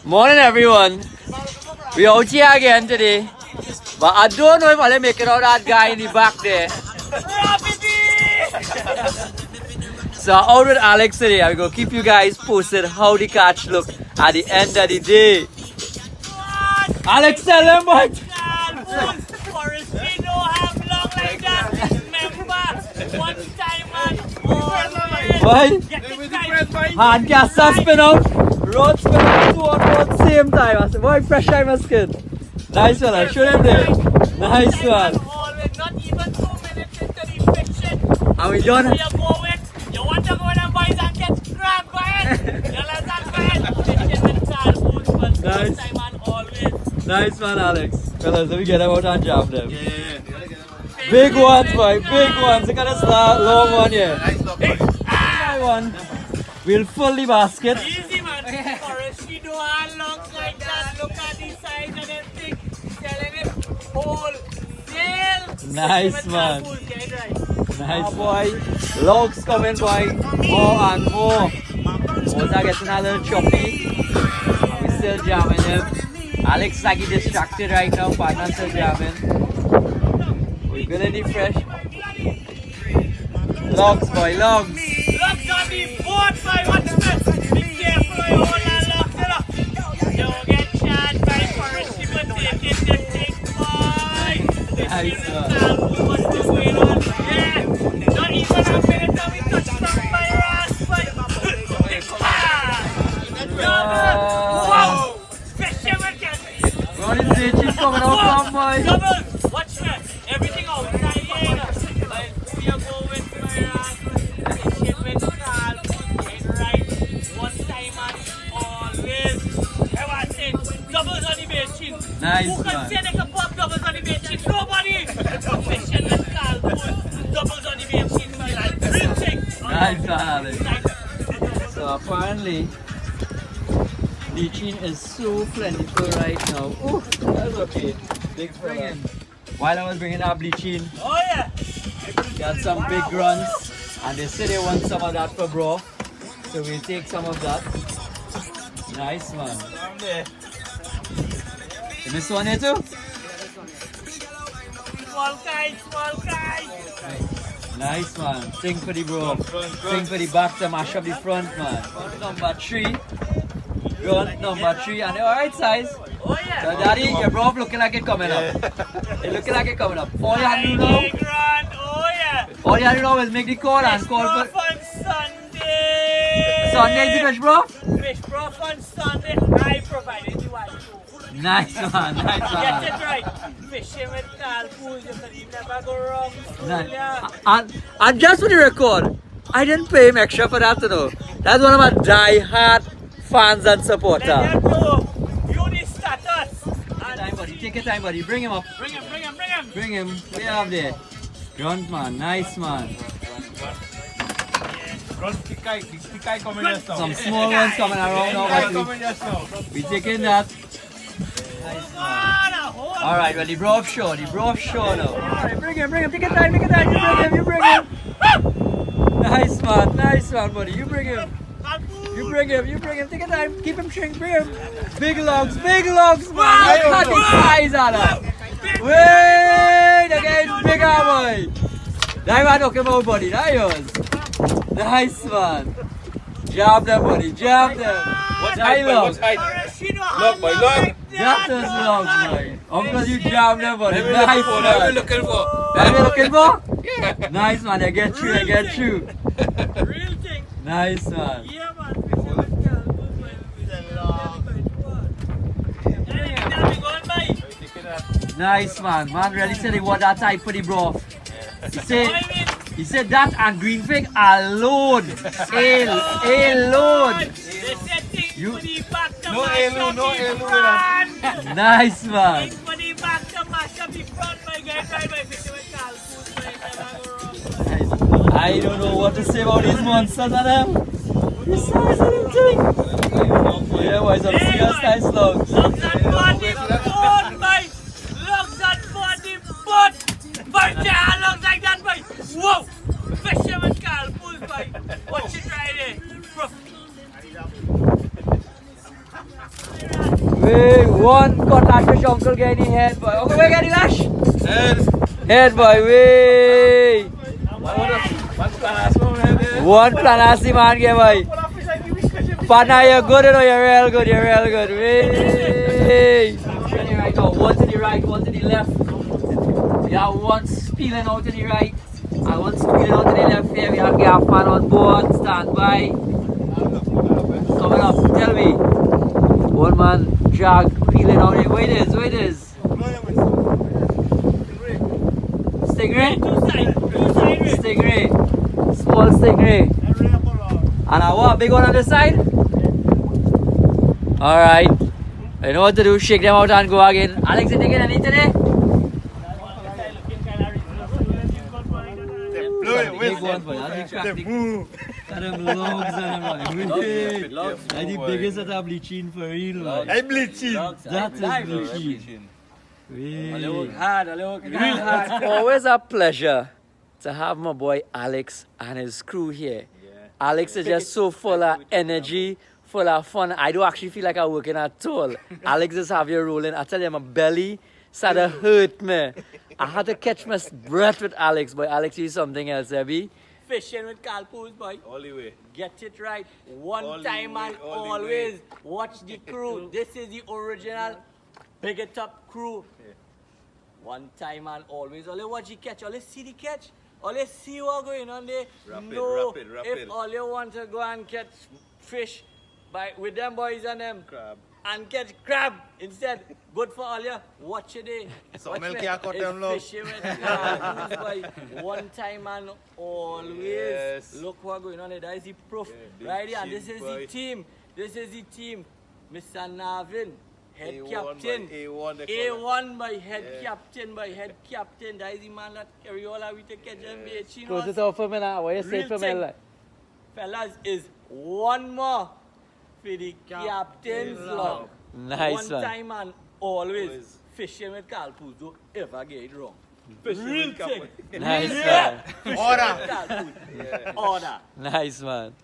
Morning everyone. We out here again today. But I don't know if I'll make it out that guy in the back there. So out with Alex today. I'm gonna keep you guys posted how the catch look at the end of the day. Alex, tell them what. Forest, we don't have long like that. Remember, one time and always. Hand cast spin out. Road spin out, two on road same time. I said, boy, fresh time of skin. Nice one, I show him there. Nice one. Always, not even 2 minutes into the fiction. Are we done? You go with, you want to go and boys and get crab, go ahead. You let that go ahead. Fishing with Kalpoo, but Nice. one time and always. Nice one, Alex. Fellas, let me get them out and jam them. Big ones, boy, big ones. Look at this long one here. Nice one. We'll fill the basket. Easy man, Forest, we don't have longs like that. Look at the size of that thing. Selling it wholesale. Nice, Fishing with man. Kalpoo, get it right. Nice boy. Logs coming boy. More and more. Water getting a little choppy. We're still jamming him. Alex is like he distracted right now. Partner still jamming. We're good in the fresh. Logs boy, logs. Logs on the board by watchmen. Be careful you hold that logs it up. Don't get charged by Forest. You will take it the thing, boy. Nice one. Kalpoo, what's going on? Yeah. Not even a minute till we touch from my ass, boy. Wow. Fishing with Kalpoo. What is it? She's coming out from boy. Double. Watch me. Everything outside here. Like, we are going for fishing with Kalpoo. Get right. One time and always. Hey, what's it? Doubles on the bait chin. Nice Who can one. say they can pop doubles on the bait chin? Nobody. Fishing with Kalpoo. Doubles on the bait chin. Like, real thing. Nice one, Alex. So apparently, bleaching is so plentiful right now. Ooh, that's okay. Big fella. While I was bringing that bleaching, Oh, yeah. got some big runs, and they say they want some of that for bro. So we'll take some of that. Nice one. I'm there. You missed one here too? Small guy, small guy. Nice man. Sing for the bro. Sing for the back to mash up the front, man. Number 3. Grunt number 3, and they're alright size. Oh, yeah. So daddy, your bro looking like it coming up. It looking like it coming up. All you have to do now, Grand. Oh, yeah. all you have to do now is make the call and call Broth for on Sunday. Sunday the fish bro. Fish broth on Sunday. I provided you one too. Nice man, nice Get it man. right. Fishing with Kalpoo, you never go wrong. Nice. And just for the record, I didn't pay him extra for that, you know. That's one of my die-hard fans and supporters. Let them know. You the status. Time, buddy. Take your time, buddy. Bring him up. Bring him, bring him, bring him. Bring him. What you have there? Grunt man, nice man. Some small ones coming around now, but we taking that. Nice man. Alright, well the broth show now. Alright, bring him, take your time, you bring him. Nice man, buddy, you bring him. You bring him, take your time, keep him shrink, bring him. Big logs, man. Look at the size of that. Wait, the guy's bigger, boy. That man knock him out, buddy, that yours. Nice man. Jab them, buddy, jab them. What's height, boy? What's height? Look, boy, look. Just as long, boy. Uncle, you jab them, buddy. What Nice are we man. looking for? What are you looking for? Nice man, I get you. Real thing. Nice man. Yeah, man. Fishing with Kalpoo, man. Now we going by. Nice man. Man really said he want that type for the broth. He said that and green fig alone. Alone. They said things You- for the back to No mash elu, up no the elu, front. Nice man. Things for the back to mash up the front, my guy. Try by fishing with Kalpoo, so it never go wrong. Nice. I don't know what to say about these monsters and them. The size of them thing. Yeah, boy, some serious nice logs. Logs on body boat, my. Logs on body boat. But yeah, logs like that, my. Whoa. Fishing with Kalpoo, my. Watch it right there. Wait, one cutlass fish uncle getting head boy. Uncle, where getting lash? Head boy, wait. One planasi man get boy. Partner, you're good, you know, you're real good, Wait. Right now, one to the right, one to the left. We have one spilling out to the right and one spilling out to the left here. We have gas fan on board, stand by. Coming up, tell me. One man jog, peeling out here. Wait it is. Stingray? Stingray. Small stingray. And a what? Big one on the side? Alright. You know what to do, shake them out and go again. Alex, you taking any today? Big ones, boy. That's the them logs and them like, that's the biggest that I'm bleaching for real, man. I'm bleaching. That is bleaching. Really? Real hard. Always a pleasure to have my boy Alex and his crew here. Alex is just so full of energy, full of fun. I don't actually feel like I'm working at all. Alex just have you rolling. I tell you, my belly started to hurt me. I had to catch my breath with Alex, but Alex is something else, Abby. Fishing with Kalpoo, boy. All the way. Get it right. One All the time way, and all the always. way. Watch the crew. This is the original Bigger Top crew. One time and always. Only watch the catch. Only see the catch. Only see what going on there. Rapid. If all you want to go and catch fish with them boys and them. Crab. And catch crab instead. Good for all you. Watch it there. So Watch milk me. can't cut It's them, love. fishing with Kalpoo, boy. One time and always. Yes. Look what going on there. That is the proof. Yeah, Right here. And big this is boy. the team. This is the team. Mr. Navin, head A1 captain. boy, A1 they call A1 by head captain. That is the man that carry all our way to catch them bait. You know Close it off for me now. What you say Real for me? thing. Like? Fellas, is one more for the captain's log. Nice One one. time and always fishing with Kalpoo. Don't ever get it wrong. Fishing Real with thing. Kalpoo. Nice Yeah. man. Order. Yeah. Order. Nice man.